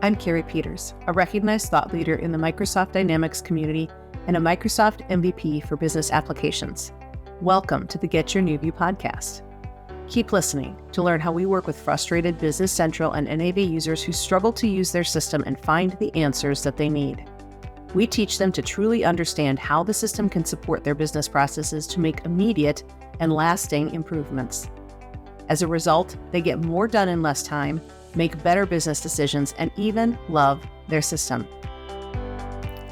I'm Kerry Peters, a recognized thought leader in the Microsoft Dynamics community and a Microsoft MVP for business applications. Welcome to the Get Your New View podcast. Keep listening to learn how we work with frustrated Business Central and NAV users who struggle to use their system and find the answers that they need. We teach them to truly understand how the system can support their business processes to make immediate and lasting improvements. As a result, they get more done in less time, make better business decisions, and even love their system.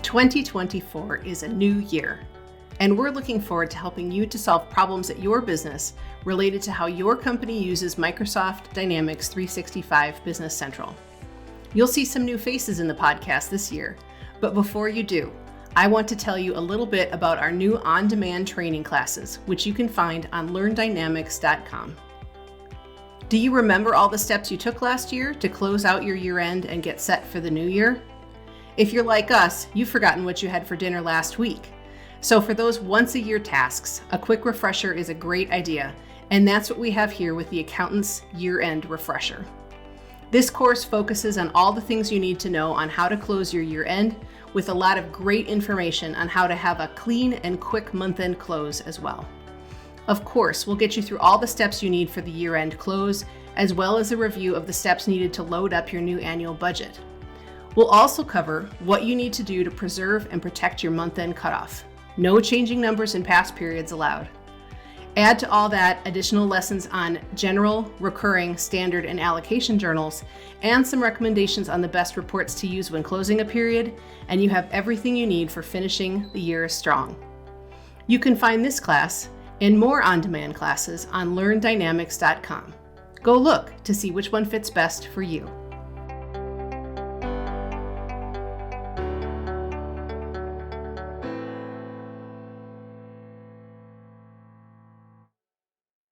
2024 is a new year, and we're looking forward to helping you to solve problems at your business related to how your company uses Microsoft Dynamics 365 Business Central. You'll see some new faces in the podcast this year, but before you do, I want to tell you a little bit about our new on-demand training classes, which you can find on learndynamics.com. Do you remember all the steps you took last year to close out your year-end and get set for the new year? If you're like us, you've forgotten what you had for dinner last week. So for those once-a-year tasks, a quick refresher is a great idea, and that's what we have here with the Accountant's Year-End Refresher. This course focuses on all the things you need to know on how to close your year-end, with a lot of great information on how to have a clean and quick month-end close as well. Of course, we'll get you through all the steps you need for the year-end close, as well as a review of the steps needed to load up your new annual budget. We'll also cover what you need to do to preserve and protect your month-end cutoff. No changing numbers in past periods allowed. Add to all that additional lessons on general, recurring, standard, and allocation journals, and some recommendations on the best reports to use when closing a period, and you have everything you need for finishing the year strong. You can find this class and more on-demand classes on learndynamics.com. Go look to see which one fits best for you.